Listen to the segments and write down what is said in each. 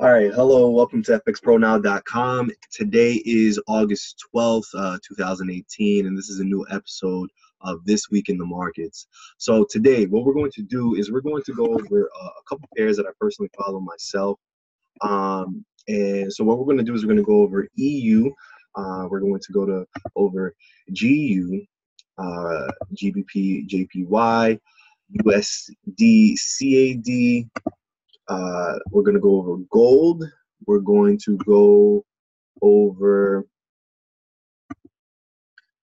All right, hello, welcome to fxpronow.com. Today is August 12th, 2018, and this is a new episode of This Week in the Markets. So today, what we're going to do is we're going to go over a couple pairs that I personally follow myself. And so what we're going to do is we're going to go over EU. We're going to go over GU, GBPJPY, USDCAD. We're going to go over gold. We're going to go over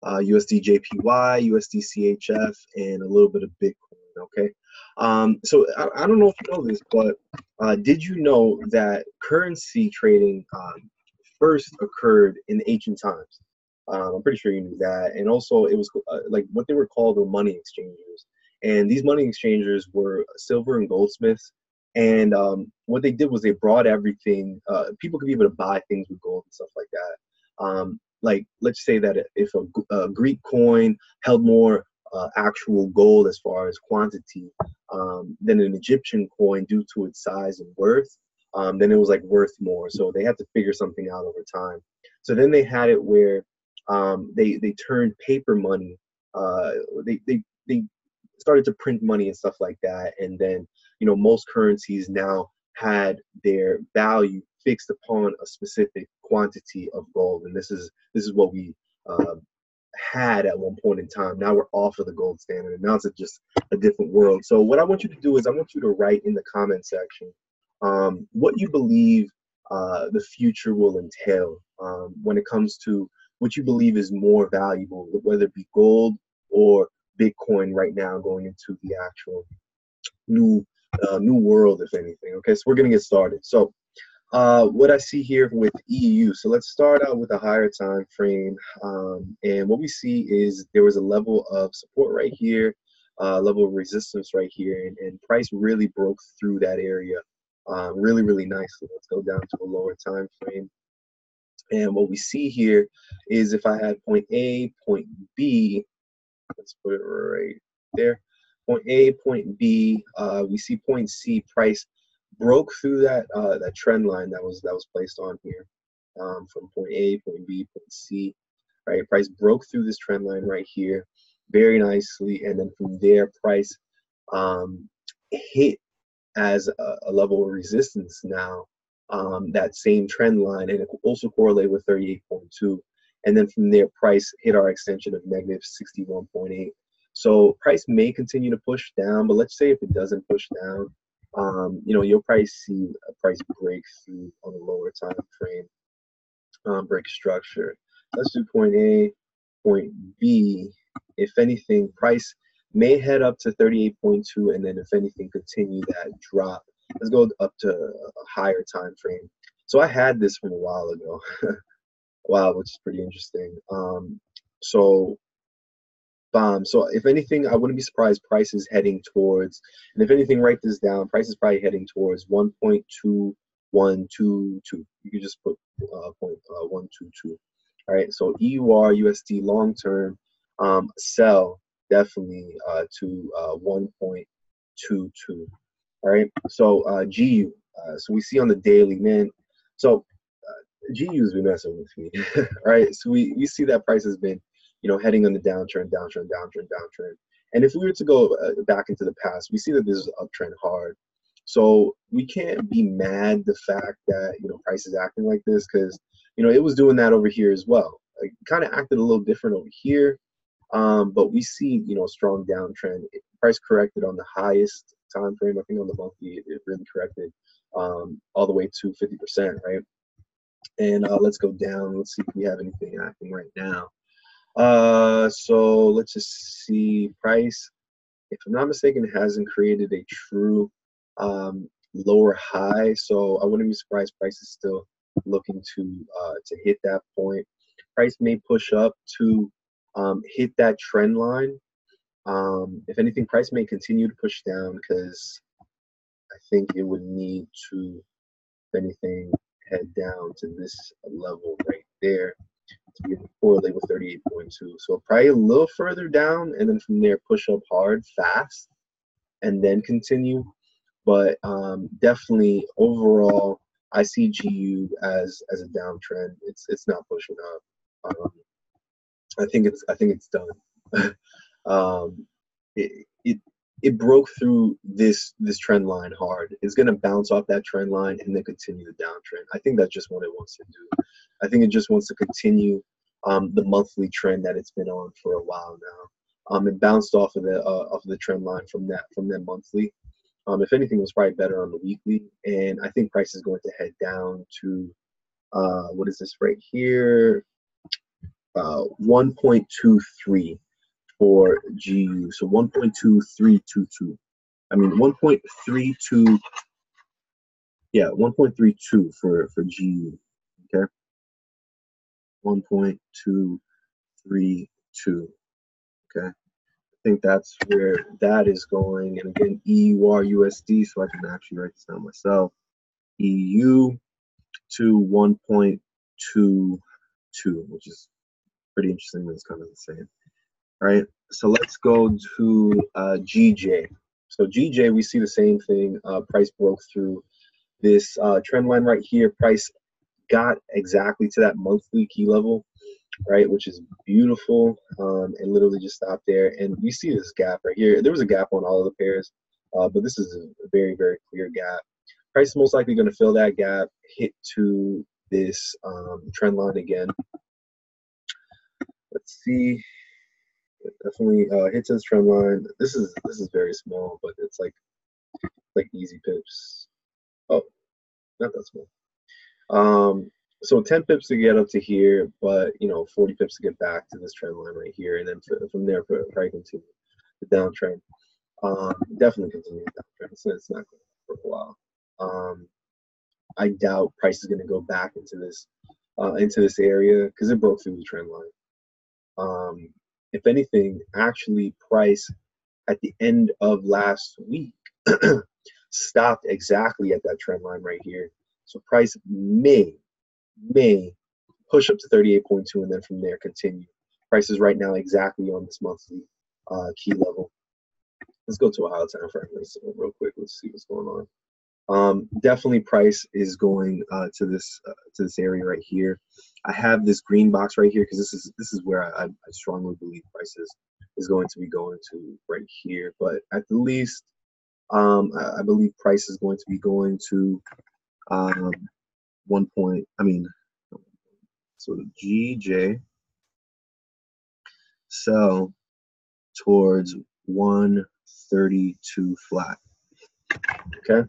USDJPY, USDCHF, and a little bit of Bitcoin, okay? So I don't know if you know this, but did you know that currency trading first occurred in ancient times? I'm pretty sure you knew that. And also it was like what they were called were money exchangers. And these money exchangers were silver and goldsmiths. And what they did was they brought everything. People could be able to buy things with gold and stuff like that. Like, let's say that if a Greek coin held more actual gold as far as quantity than an Egyptian coin due to its size and worth, then it was like worth more. So they had to figure something out over time. So then they had it where they turned paper money. They started to print money and stuff like that, and then most currencies now had their value fixed upon a specific quantity of gold, and this is what we had at one point in time. Now we're off of the gold standard, and now it's just a different world. So what I want you to do is I want you to write in the comment section what you believe the future will entail when it comes to what you believe is more valuable, whether it be gold or Bitcoin right now going into the actual new world, if anything. Okay, so we're gonna get started. So what I see here with EU, so let's start out with a higher time frame, and what we see is there was a level of support right here, level of resistance right here, and price really broke through that area really nicely. Let's go down to a lower time frame, and what we see here is if I had point A, point B, let's put it right there. Point A, point B, we see point C, price broke through that that trend line that was placed on here from point A, point B, point C, right? Price broke through this trend line right here very nicely, and then from there, price hit as a level of resistance now that same trend line, and it also correlated with 38.2. And then from there, price hit our extension of negative 61.8. So price may continue to push down, but let's say if it doesn't push down, you'll probably see a price break through on a lower time frame, break structure. Let's do point A, point B. If anything, price may head up to 38.2, and then if anything, continue that drop. Let's go up to a higher time frame. So I had this from a while ago. Wow, which is pretty interesting. So if anything, I wouldn't be surprised price is heading towards, and if anything, write this down, price is probably heading towards 1.2122. You can just put 122. All right, so EURUSD long term, sell definitely to 1.22. All right, so GU, so we see on the daily, man, so GU's been messing with me. Right, so we see that price has been heading on the downtrend. And if we were to go back into the past, we see that this is uptrend hard. So we can't be mad the fact that price is acting like this, because it was doing that over here as well. It kind of acted a little different over here, but we see strong downtrend. Price corrected on the highest time frame. I think on the monthly it really corrected all the way to 50%, right? And let's go down. Let's see if we have anything acting right now. So let's just see price. If I'm not mistaken, hasn't created a true lower high, so I wouldn't be surprised price is still looking to hit that point. Price may push up to hit that trend line. If anything, price may continue to push down, because I think it would need to, if anything, head down to this level right there to be able to correlate with 38.2. So probably a little further down, and then from there push up hard, fast, and then continue. But definitely overall, I see GU as a downtrend. It's not pushing up. I think it's done. um, it broke through this trend line hard. It's going to bounce off that trend line and then continue the downtrend. I think that's just what it wants to do. I think it just wants to continue the monthly trend that it's been on for a while now. It bounced off of the trend line from that monthly. If anything, it was probably better on the weekly, and I think price is going to head down to what is this right here? 1.23 for GU. So 1.2322. I mean 1.32. Yeah, 1.32 for GU. Okay. 1.232. Okay. I think that's where that is going. And again, EURUSD, so I can actually write this down myself. EU to 1.22, which is pretty interesting, but it's kind of the same. All right, so let's go to GJ. So GJ, we see the same thing. Price broke through this trend line right here. Price got exactly to that monthly key level, right, which is beautiful, and literally just stopped there. And we see this gap right here. There was a gap on all of the pairs, but this is a very, very clear gap. Price is most likely going to fill that gap, hit to this trend line again. Let's see. It definitely hits this trend line. This is very small, but it's like easy pips. Oh, not that small. So 10 pips to get up to here, but 40 pips to get back to this trend line right here, and then from there probably continue the downtrend. Definitely continue the downtrend. It's not going for a while. I doubt price is going to go back into this area because it broke through the trend line. If anything, actually, price at the end of last week stopped exactly at that trend line right here. So price may push up to 38.2 and then from there continue. Price is right now exactly on this monthly key level. Let's go to a higher time frame real quick. Let's see what's going on. Definitely price is going to this area right here. I have this green box right here because this is where I strongly believe price is going to be going to right here. But at the least, I believe price is going to be going to so the GJ sell towards 132 flat. Okay,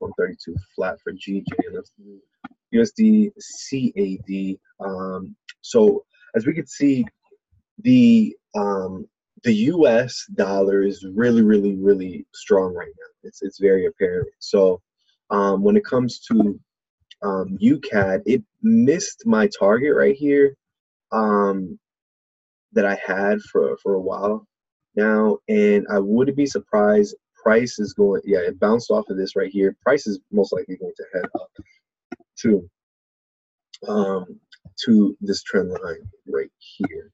132 flat for GJ. And that's USDCAD. So as we can see, the US dollar is really strong right now. It's very apparent. So when it comes to UCAD, it missed my target right here that I had for a while now, and I wouldn't be surprised. Price is going, yeah, it bounced off of this right here. Price is most likely going to head up to this trend line right here.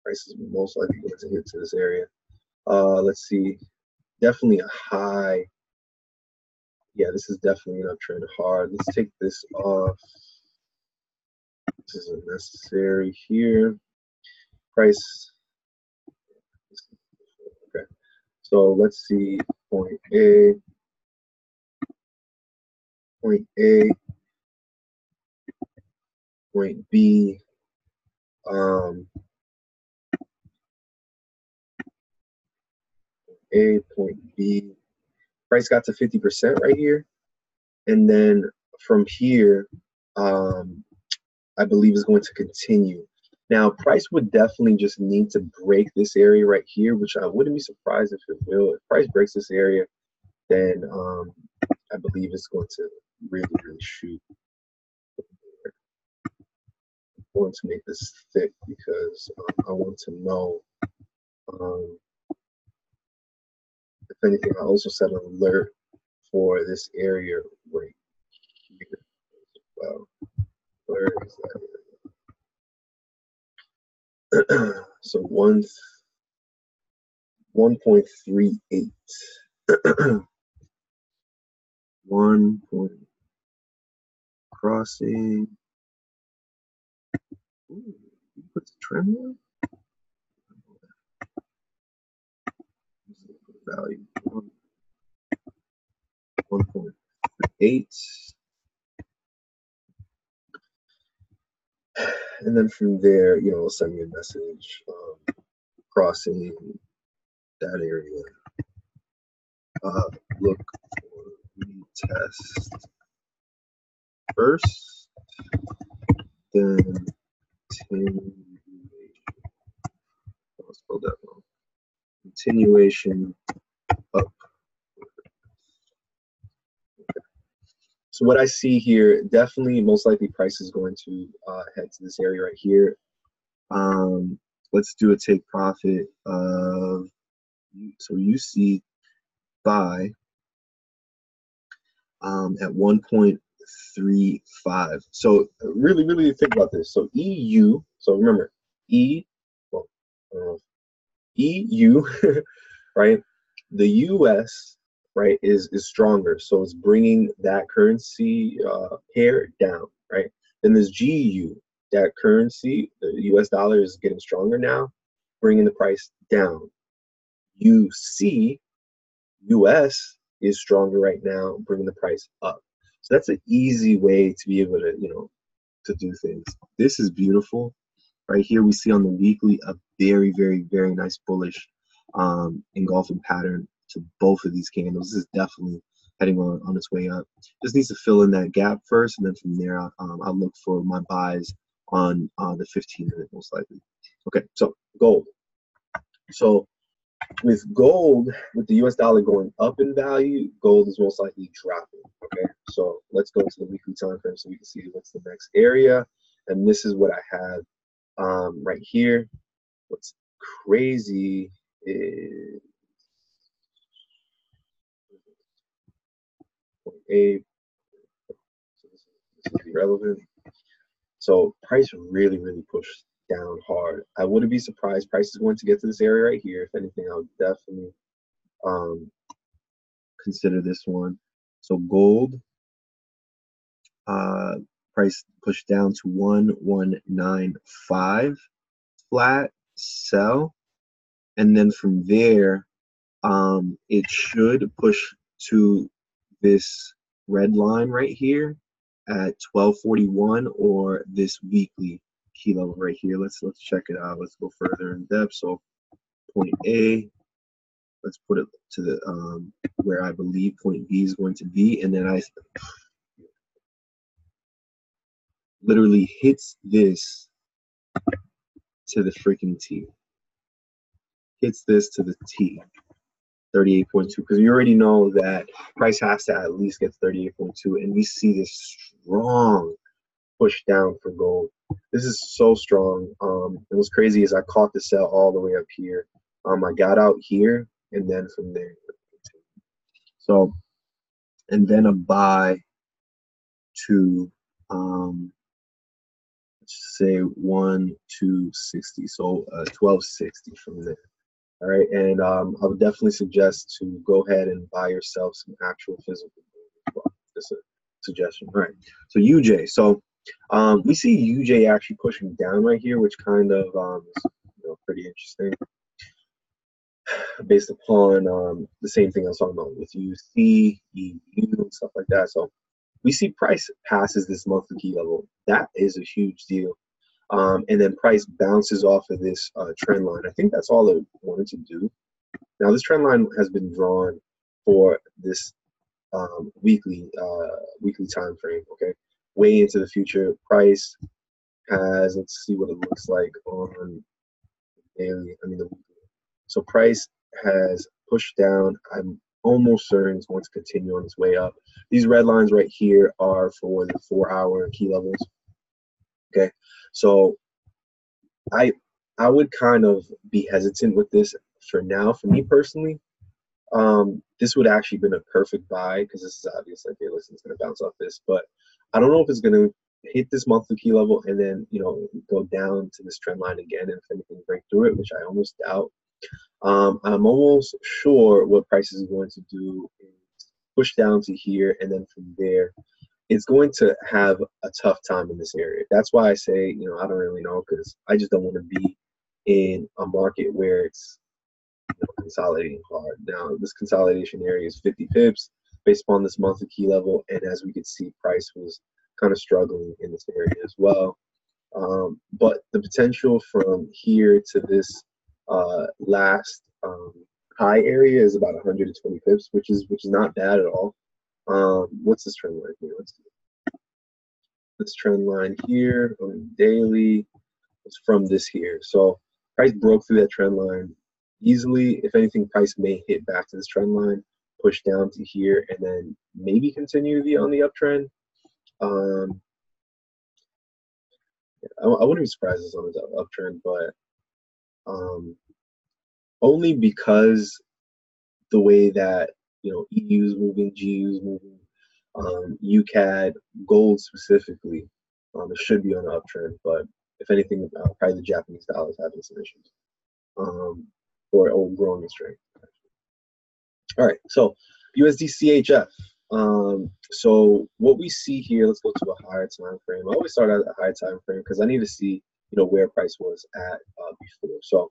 Price is most likely going to hit to this area. Let's see, definitely a high. Yeah, this is definitely an uptrend hard. Let's take this off. This is unnecessary here. Price. Okay, so let's see point A, point A, point B. A, point B. Price got to 50% right here, and then from here, I believe is going to continue. Now, price would definitely just need to break this area right here, which I wouldn't be surprised if it will. If price breaks this area, then I believe it's going to really shoot. I want to make this thick because I want to know. If anything, I also set an alert for this area right here as well. Where is that? So 1.38. 1 point crossing. Ooh, what's the trend line? Value 1.8, and then from there, you know, send me a message crossing that area. Look for retest first, then spell that wrong. Continuation up. So what I see here, definitely, most likely, price is going to head to this area right here. Let's do a take profit of, so you see buy at 1.35. So really think about this. So EU, so remember, EU, right? The US, right, is stronger, so it's bringing that currency pair down, right? Then there's GU, that currency, the US dollar is getting stronger now, bringing the price down. UC, US is stronger right now, bringing the price up. So that's an easy way to be able to, you know, to do things. This is beautiful. Right here we see on the weekly a very nice bullish engulfing pattern to both of these candles. This is definitely heading on its way up. Just needs to fill in that gap first, and then from there I'll look for my buys on the 15-minute most likely. Okay, so gold. So with gold, with the US dollar going up in value, gold is most likely dropping. Okay, so let's go to the weekly time frame so we can see what's the next area. And this is what I have right here. What's crazy is 0.8. So this is irrelevant. So price really pushed down hard. I wouldn't be surprised price is going to get to this area right here. If anything, I would definitely consider this one. So gold price pushed down to 1195 flat, sell, and then from there it should push to this red line right here at 1241, or this weekly key level right here. Let's check it out. Let's go further in depth. So point A, let's put it to the where I believe point B is going to be, and then I literally hits this to the freaking T. Hits this to the T. 38.2, because you already know that price has to at least get 38.2, and we see this strong push down for gold. This is so strong. And what's crazy is I caught the sell all the way up here. I got out here, and then from there. So, and then a buy to let's say 1260. So 1260 from there. All right, and I would definitely suggest to go ahead and buy yourself some actual physical gold. Just a suggestion. All right, so UJ. So we see UJ actually pushing down right here, which kind of is, you know, pretty interesting, based upon the same thing I was talking about with UC, EU, and stuff like that. So we see price passes this monthly key level. That is a huge deal. And then price bounces off of this trend line. I think that's all it wanted to do. Now this trend line has been drawn for this weekly time frame. Okay, way into the future. Price has, let's see what it looks like on daily. I mean the weekly. So price has pushed down. I'm almost certain it's going to continue on its way up. These red lines right here are for the 4-hour key levels. Okay, so I would kind of be hesitant with this for now. For me personally, this would actually been a perfect buy, because this is obvious. Okay, listen, it's going to bounce off this, but I don't know if it's going to hit this monthly key level and then, you know, go down to this trend line again, and if anything break through it, which I almost doubt. I'm almost sure what price is going to do is push down to here, and then from there, it's going to have a tough time in this area. That's why I say, you know, I don't really know, because I just don't want to be in a market where it's, you know, consolidating hard. Now, this consolidation area is 50 pips based upon this monthly key level, and as we could see, price was kind of struggling in this area as well. But the potential from here to this last high area is about 120 pips, which is not bad at all. What's this trend line here? Let's see. This trend line here on the daily is from this here. So price broke through that trend line easily. If anything, price may hit back to this trend line, push down to here, and then maybe continue to be on the uptrend. I wouldn't be surprised if it's on the uptrend, but only because the way that, you know, EU is moving, GU is moving, UCAD, gold specifically, it should be on the uptrend. But if anything, probably the Japanese dollar is having some issues, or growing in strength. All right, so USDCHF. So what we see here, let's go to a higher time frame. I always start at a higher time frame because I need to see, you know, where price was at before. So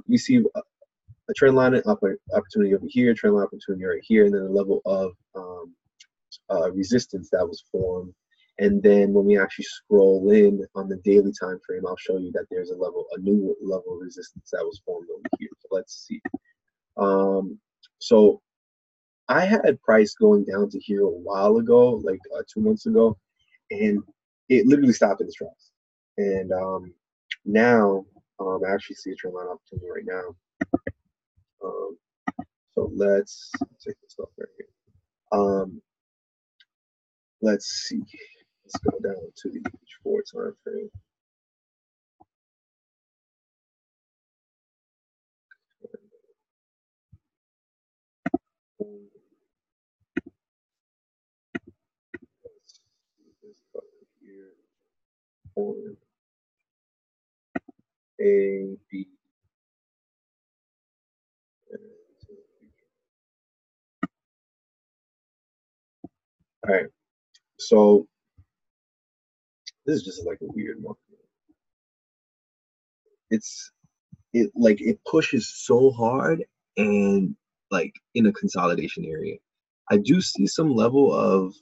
we see a trend line opportunity over here, trend line opportunity right here, and then a level of resistance that was formed. And then when we actually scroll in on the daily time frame, I'll show you that there's a new level of resistance that was formed over here. So let's see. So I had price going down to here a while ago, like 2 months ago, and it literally stopped in its tracks. And now I actually see a trend line opportunity right now. So let's take this off right here. Let's see. Let's go down to the H4 time frame. On A, B, all right. So this is just like a weird market. It pushes so hard and like in a consolidation area. I do see some level of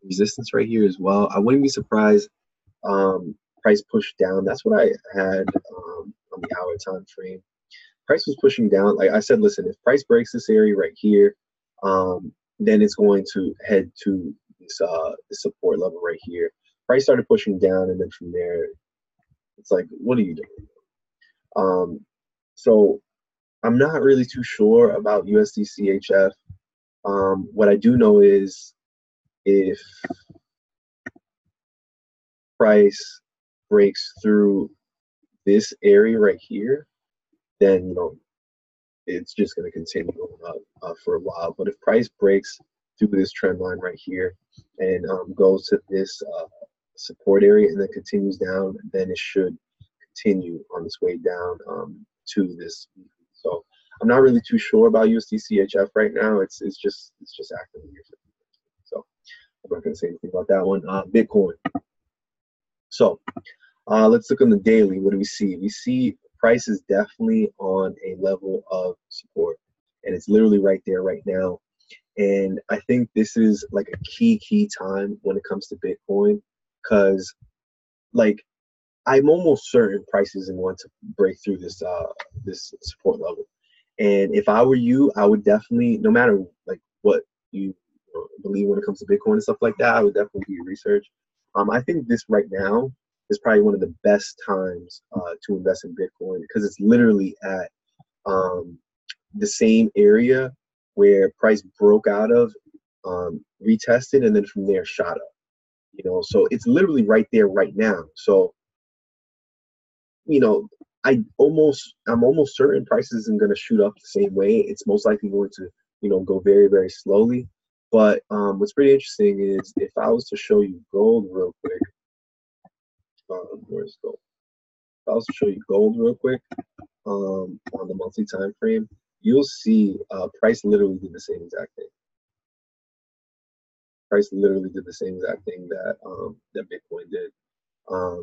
resistance right here as well. I wouldn't be surprised price pushed down. That's what I had on the hour time frame. Price was pushing down. Like I said, listen, if price breaks this area right here, then it's going to head to this support level right here. Price started pushing down, and then from there, it's like, what are you doing? So I'm not really too sure about USDCHF. What I do know is if price breaks through this area right here, then, you know, it's just going to continue going up for a while. But if price breaks through this trend line right here and goes to this support area and then continues down, then it should continue on its way down to this. So I'm not really too sure about USDCHF right now. It's just acting weird. So I'm not going to say anything about that one. Bitcoin. So let's look on the daily. What do we see? We see price is definitely on a level of support, and it's literally right there right now. And I think this is like a key time when it comes to Bitcoin, because like I'm almost certain price isn't going to break through this this support level. And if I were you, I would definitely, no matter like what you believe when it comes to Bitcoin and stuff like that, I would definitely do your research. I think this right now is probably one of the best times to invest in Bitcoin, because it's literally at the same area where price broke out of, retested, and then from there shot up. You know, so it's literally right there right now. So, you know, I'm almost certain price isn't going to shoot up the same way. It's most likely going to, you know, go very slowly. But what's pretty interesting is if I was to show you gold real quick, where's gold? If I was to show you gold real quick on the monthly time frame, you'll see price literally did the same exact thing. price literally did the same exact thing that that Bitcoin did.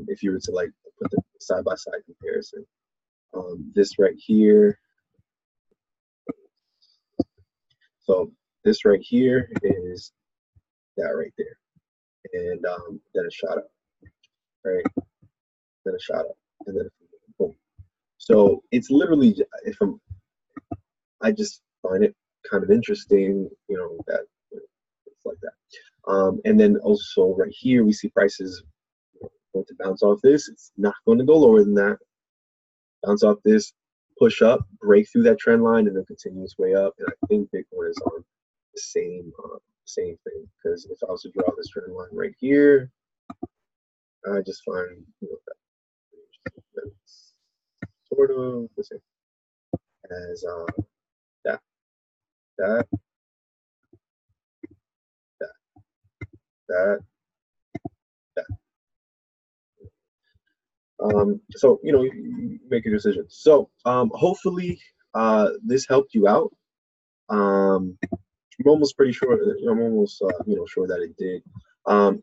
If you were to like put the side-by-side comparison, this right here. So this right here is that right there, and then it shot up, right? Then it shot up, and then boom. So it's literally, I just find it kind of interesting, you know, that it's like that. And then also right here, we see prices going to bounce off this. It's not going to go lower than that. Bounce off this, push up, break through that trend line, and then continue its way up. And I think Bitcoin is on the same thing, because if I was to draw this trend line right here, I just find, you know, that's sort of the same as that, that, that, that. So, you know, you make your decision. So hopefully this helped you out. I'm almost pretty sure, I'm almost you know, sure that it did.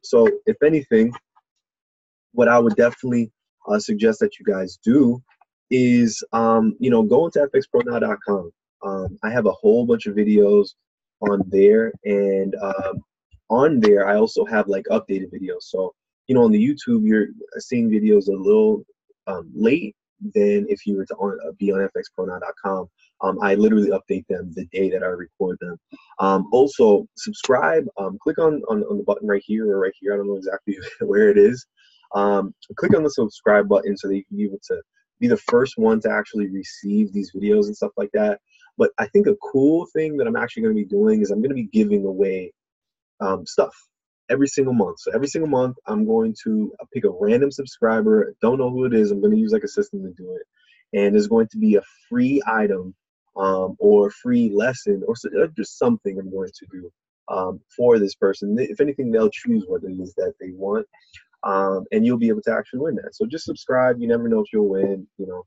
So if anything, what I would definitely suggest that you guys do is you know, go into fxpronow.com. I have a whole bunch of videos on there, and on there I also have like updated videos. So, you know, on the YouTube you're seeing videos a little late than if you were to be on fxpronow.com. I literally update them the day that I record them. Also, subscribe. Click on the button right here or right here. I don't know exactly where it is. Click on the subscribe button so that you can be able to be the first one to actually receive these videos and stuff like that. But I think a cool thing that I'm actually going to be doing is I'm going to be giving away stuff every single month. So every single month, I'm going to pick a random subscriber. Don't know who it is. I'm going to use like a system to do it. And there's going to be a free item or a free lesson or just something I'm going to do for this person. If anything, they'll choose what it is that they want. And you'll be able to actually win that. So just subscribe. You never know if you'll win, you know.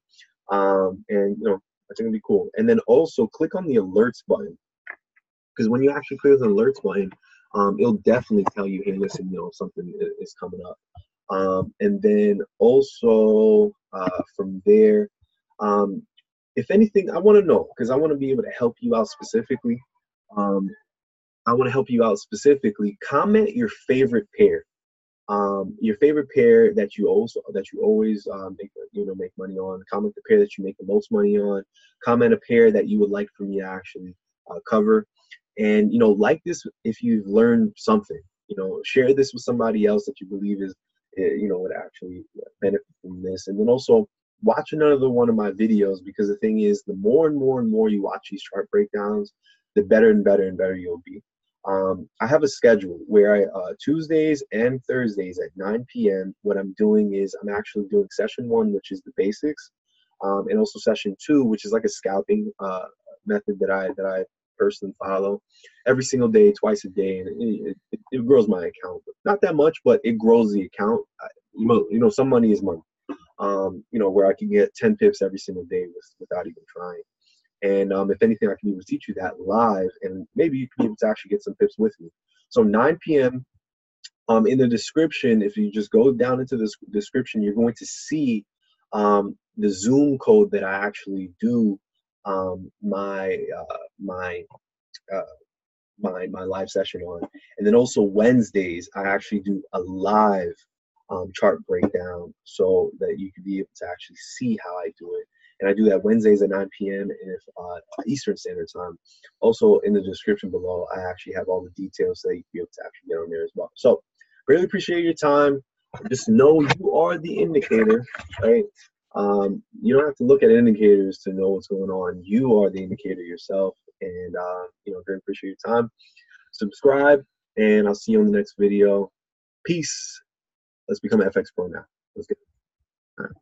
And, you know, I think it'll be cool. And then also click on the alerts button, because when you actually click on the alerts button, it'll definitely tell you, hey, listen, you know, something is coming up. And then also from there, if anything, I want to know, because I want to be able to help you out specifically. I want to help you out specifically. Comment your favorite pair. Your favorite pair that you always make money on. Comment the pair that you make the most money on. Comment a pair that you would like for me to actually cover. And, you know, like this if you've learned something. You know, share this with somebody else that you believe is, you know, would actually benefit from this. And then also watch another one of my videos, because the thing is, the more and more you watch these chart breakdowns, the better and better you'll be. I have a schedule where Tuesdays and Thursdays at 9 p.m. what I'm doing is I'm actually doing session 1, which is the basics, and also session 2, which is like a scalping method that I personally follow every single day, twice a day, and it grows my account. Not that much, but it grows the account. You know, some money is money. You know, where I can get 10 pips every single day without even trying. And if anything, I can even teach you that live, and maybe you can be able to actually get some tips with me. So 9 p.m. In the description, if you just go down into the description, you're going to see the Zoom code that I actually do my live session on. And then also Wednesdays, I actually do a live chart breakdown so that you can be able to actually see how I do it. And I do that Wednesdays at 9 p.m. and if Eastern Standard Time. Also in the description below, I actually have all the details so that you can be able to actually get on there as well. So really appreciate your time. Just know you are the indicator, right? You don't have to look at indicators to know what's going on. You are the indicator yourself. And you know, very appreciate your time. Subscribe, and I'll see you on the next video. Peace. Let's become FX Pro now. Let's get it. All right.